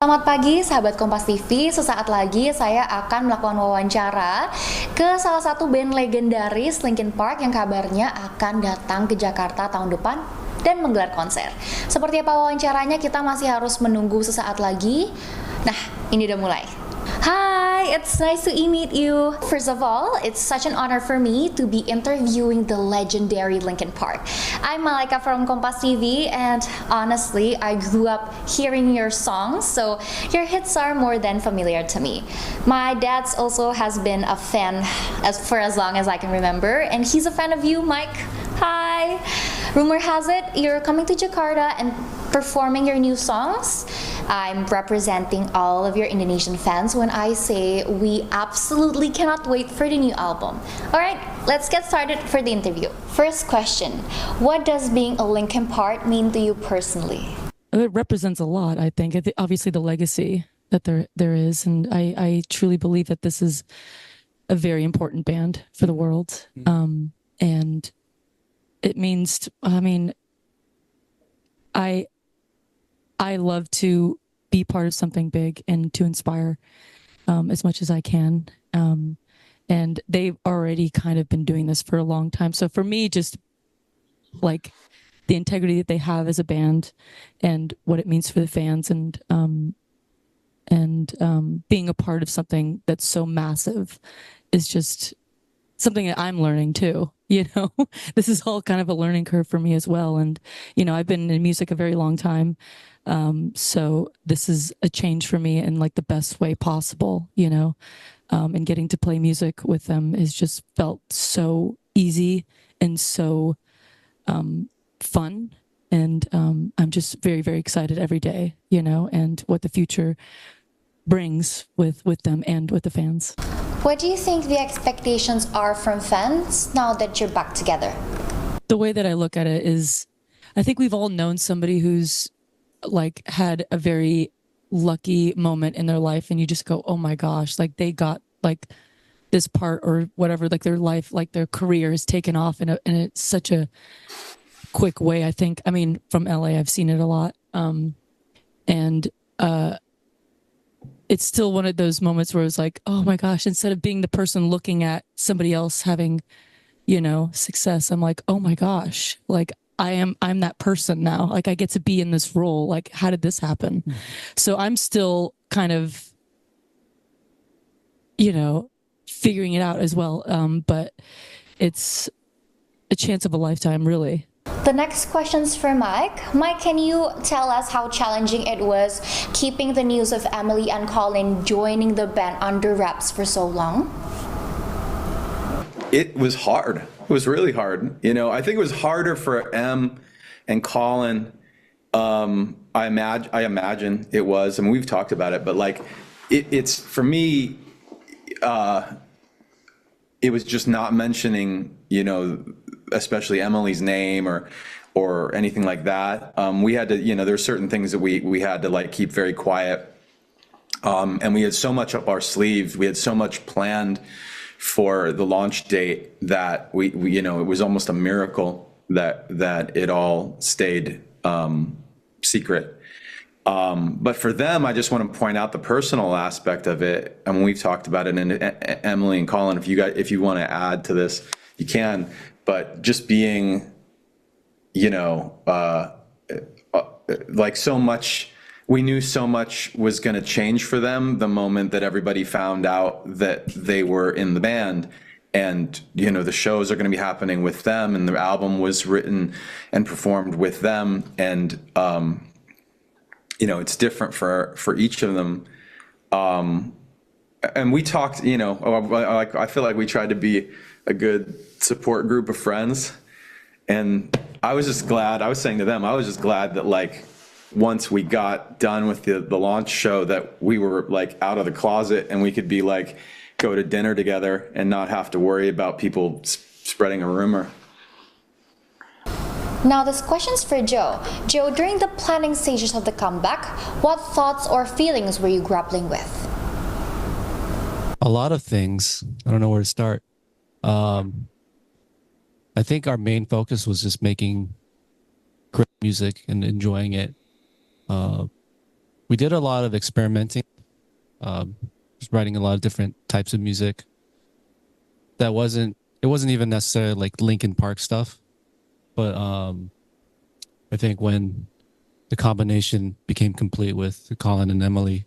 Selamat pagi sahabat Kompas TV, sesaat lagi saya akan melakukan wawancara ke salah satu band legendaris Linkin Park yang kabarnya akan datang ke Jakarta tahun depan dan menggelar konser. Seperti apa wawancaranya kita masih harus menunggu sesaat lagi. Nah, ini udah mulai. Hi, it's nice to meet you. First of all, it's such an honor for me to be interviewing the legendary Linkin Park. I'm Malika from Kompas TV, and honestly, I grew up hearing your songs, so your hits are more than familiar to me. My dad also has been a fan for as long as I can remember, and he's a fan of you, Mike. Hi. Rumor has it you're coming to Jakarta and performing your new songs. I'm representing all of your Indonesian fans when I say we absolutely cannot wait for the new album. Alright, let's get started for the interview. First question, what does being a Linkin Park mean to you personally? It represents a lot, I think. Obviously the legacy that there is, and I truly believe that this is a very important band for the world. And it means, I love to be part of something big and to inspire as much as I can. And they've already kind of been doing this for a long time. So for me, just like the integrity that they have as a band and what it means for the fans and being a part of something that's so massive is just something that I'm learning too. This is all kind of a learning curve for me as well. And, I've been in music a very long time. So this is a change for me in like the best way possible, and getting to play music with them has just felt so easy and so fun. And I'm just very, very excited every day, and what the future brings with them and with the fans. What do you think the expectations are from fans now that you're back together? The way that I look at it is, I think we've all known somebody who's like had a very lucky moment in their life and you just go, oh my gosh, like they got like this part or whatever, like their life, like their career is taken off in it's such a quick way. I think, from LA, I've seen it a lot. It's still one of those moments where it's like, oh my gosh, instead of being the person looking at somebody else having, success, I'm like, oh my gosh, like I'm that person now. Like I get to be in this role. Like, how did this happen? Mm-hmm. So I'm still kind of, figuring it out as well. But it's a chance of a lifetime, really. The next question's for Mike. Mike, can you tell us how challenging it was keeping the news of Emily and Colin joining the band under wraps for so long? It was hard. It was really hard. I think it was harder for Em and Colin. I imagine it was, and we've talked about it, but like it's for me, it was just not mentioning, especially Emily's name or anything like that. We had to, there's certain things that we had to like keep very quiet. And we had so much up our sleeves. We had so much planned for the launch date that we it was almost a miracle that it all stayed secret. But for them, I just want to point out the personal aspect of it. And we've talked about it, and Emily and Colin, if you want to add to this, you can. But just being, like so much, we knew so much was going to change for them the moment that everybody found out that they were in the band. And, the shows are going to be happening with them, and the album was written and performed with them. And, it's different for each of them. And we talked, I feel like we tried to be a good support group of friends. And I was just glad, I was saying to them, I was just glad that like, once we got done with the launch show, that we were like out of the closet and we could be like, go to dinner together and not have to worry about people spreading a rumor. Now this question's for Joe. Joe, during the planning stages of the comeback, what thoughts or feelings were you grappling with? A lot of things. I don't know where to start. I think our main focus was just making great music and enjoying it. we did a lot of experimenting, just writing a lot of different types of music. It wasn't even necessarily like Linkin Park stuff, but I think when the combination became complete with Colin and Emily,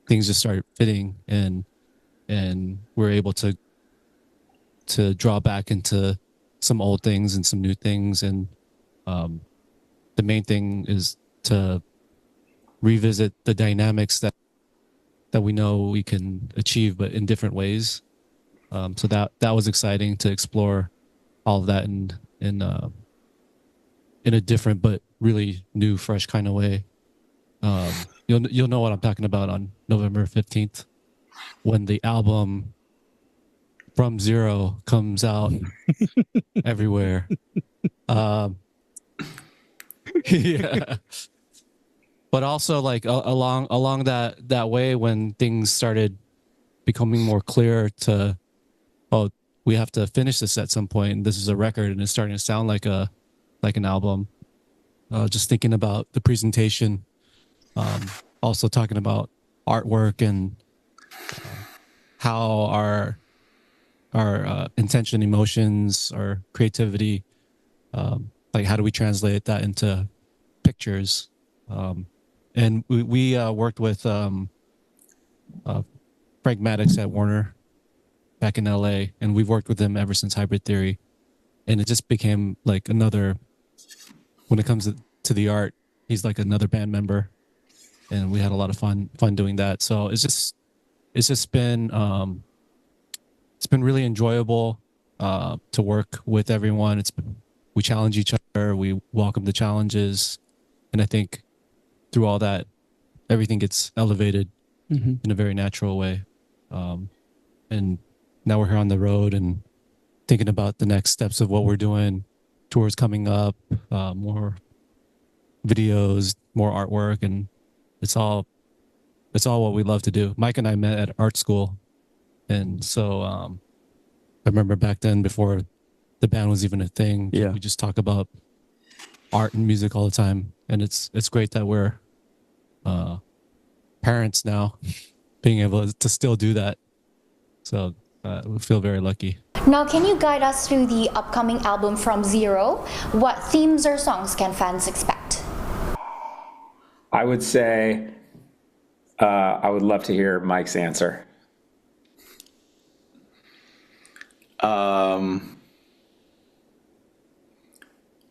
things just started fitting, and we're able to draw back into some old things and some new things, and the main thing is to revisit the dynamics that we know we can achieve, but in different ways. So that was exciting to explore all of that in a different but really new, fresh kind of way. You'll know what I'm talking about on November 15th when the album From Zero comes out everywhere. Yeah. But also like along that way, when things started becoming more clear to, oh, we have to finish this at some point, and this is a record, and it's starting to sound like an album. Just thinking about the presentation, also talking about artwork and how our intention, emotions, our creativity, like how do we translate that into pictures? And we worked with Frank Maddox at Warner back in LA, and we've worked with him ever since Hybrid Theory, and it just became like another. When it comes to the art, he's like another band member, and we had a lot of fun doing that. So it's just been really enjoyable to work with everyone. We challenge each other, we welcome the challenges, and I think through all that, everything gets elevated in a very natural way. And now we're here on the road and thinking about the next steps of what we're doing, tours coming up, more videos, more artwork, and it's all what we love to do. Mike and I met at art school, and so I remember back then, before the band was even a thing, we just talk about art and music all the time, and it's great that we're parents now, being able to still do that. So we feel very lucky. Now, can you guide us through the upcoming album From Zero? What themes or songs can fans expect? I would say I would love to hear Mike's answer.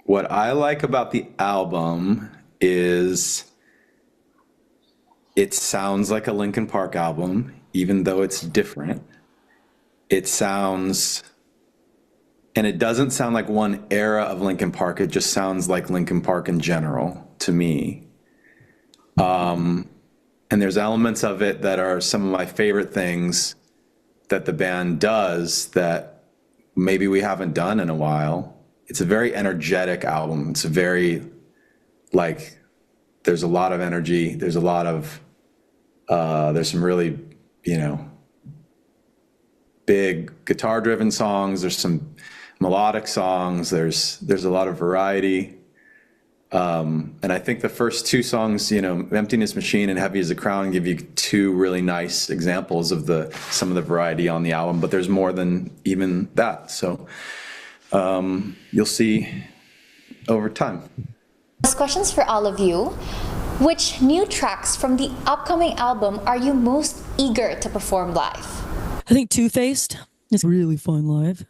What I like about the album is it sounds like a Linkin Park album, even though it's different. It sounds, and it doesn't sound like one era of Linkin Park. It just sounds like Linkin Park in general to me. And there's elements of it that are some of my favorite things that the band does that maybe we haven't done in a while. It's a very energetic album. It's a very, like, there's a lot of energy. There's a lot of, there's some really, big guitar-driven songs. There's some melodic songs. There's a lot of variety. And I think the first two songs, Emptiness Machine and Heavy as a Crown, give you two really nice examples of some of the variety on the album, but there's more than even that. So you'll see over time. Last questions for all of you. Which new tracks from the upcoming album are you most eager to perform live? I think Two-Faced is really fun live.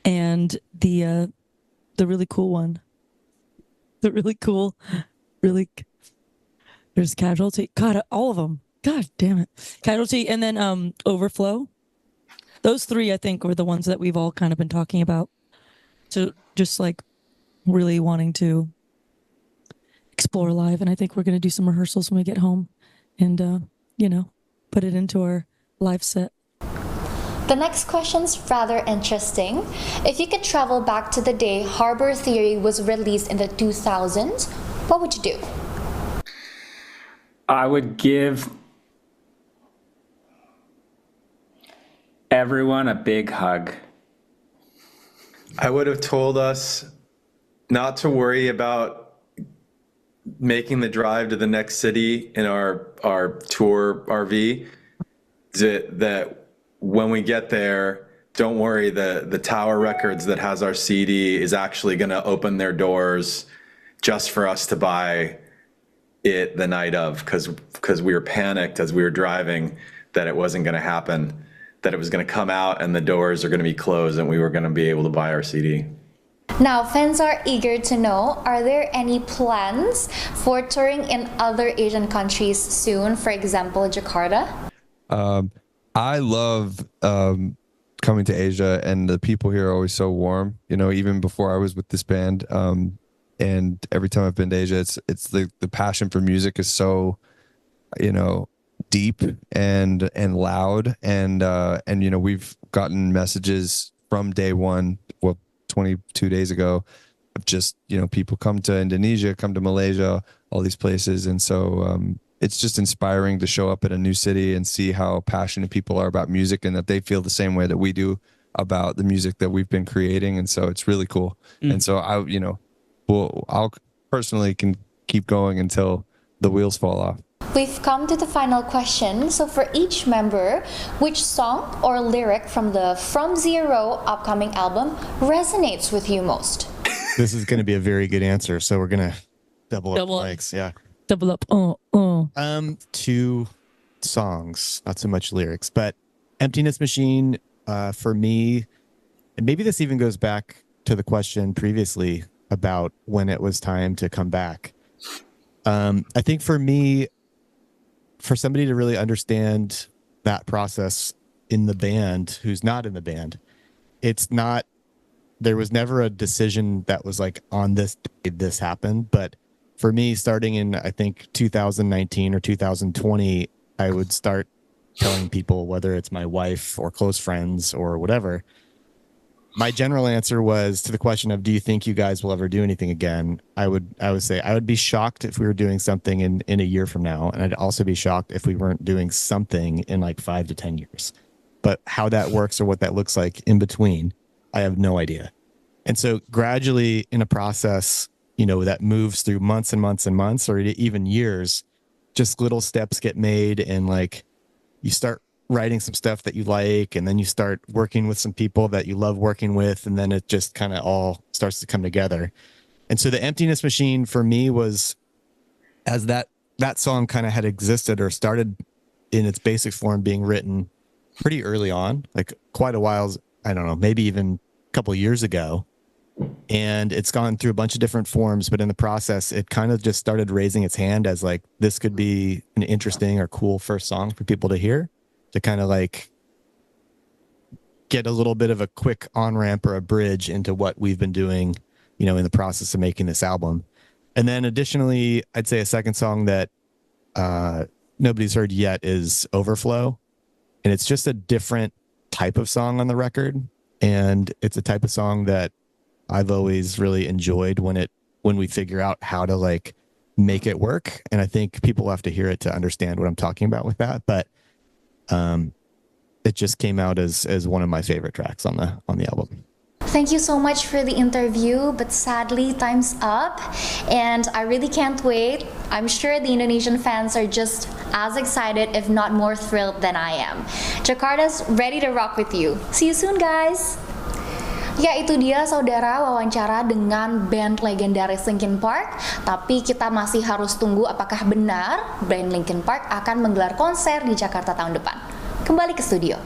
And the really cool one. The really cool, there's Casualty. God, all of them. God damn it. Casualty, and then Overflow. Those three, I think, were the ones that we've all kind of been talking about. So just like really wanting to explore live. And I think we're going to do some rehearsals when we get home and, put it into our live set. The next question's rather interesting. If you could travel back to the day Harbor Theory was released in the 2000s, what would you do? I would give everyone a big hug. I would have told us not to worry about making the drive to the next city in our tour RV, that when we get there, don't worry, the Tower Records that has our CD is actually going to open their doors just for us to buy it the night of, because we were panicked as we were driving that it wasn't going to happen, that it was going to come out and the doors are going to be closed and we were going to be able to buy our CD. Now, fans are eager to know, are there any plans for touring in other Asian countries soon? For example, Jakarta? I love coming to Asia, and the people here are always so warm. You know, even before I was with this band, and every time I've been to Asia, it's the passion for music is so, you know, deep and loud, and you know, we've gotten messages from day one, well, 22 days ago, of just, you know, people come to Indonesia, come to Malaysia, all these places, and so it's just inspiring to show up at a new city and see how passionate people are about music, and that they feel the same way that we do about the music that we've been creating, and so it's really cool. And so I'll personally can keep going until the wheels fall off. We've come to the final question. So for each member, which song or lyric from the From Zero upcoming album resonates with you most? This is going to be a very good answer. So we're going to double up Double up. likes. Yeah. Double up. 2 songs, not so much lyrics, but Emptiness Machine for me, and maybe this even goes back to the question previously about when it was time to come back. I think for me, for somebody to really understand that process in the band, who's not in the band, there was never a decision that was like, on this day this happened. But for me, starting in, I think, 2019 or 2020, I would start telling people, whether it's my wife or close friends or whatever, my general answer was to the question of, do you think you guys will ever do anything again? I would say I would be shocked if we were doing something in a year from now. And I'd also be shocked if we weren't doing something in like 5 to 10 years. But how that works or what that looks like in between, I have no idea. And so gradually in a process, you know, that moves through months and months and months, or even years, just little steps get made, and like you start writing some stuff that you like, and then you start working with some people that you love working with, and then it just kind of all starts to come together. And so the Emptiness Machine for me was, as that song kind of had existed or started in its basic form being written pretty early on, like quite a while, I don't know, maybe even a couple of years ago. And it's gone through a bunch of different forms, but in the process, it kind of just started raising its hand as like, this could be an interesting or cool first song for people to hear, to kind of like get a little bit of a quick on-ramp or a bridge into what we've been doing, you know, in the process of making this album. And then additionally, I'd say a second song that nobody's heard yet is Overflow. And it's just a different type of song on the record. And it's a type of song that I've always really enjoyed when we figure out how to like make it work. And I think people have to hear it to understand what I'm talking about with that. But it just came out as one of my favorite tracks on the album. Thank you so much for the interview, but sadly time's up, and I really can't wait. I'm sure the Indonesian fans are just as excited, if not more thrilled than I am. Jakarta's ready to rock with you. See you soon, guys. Ya, itu dia saudara wawancara dengan band legendaris Linkin Park. Tapi kita masih harus tunggu apakah benar band Linkin Park akan menggelar konser di Jakarta tahun depan. Kembali ke studio.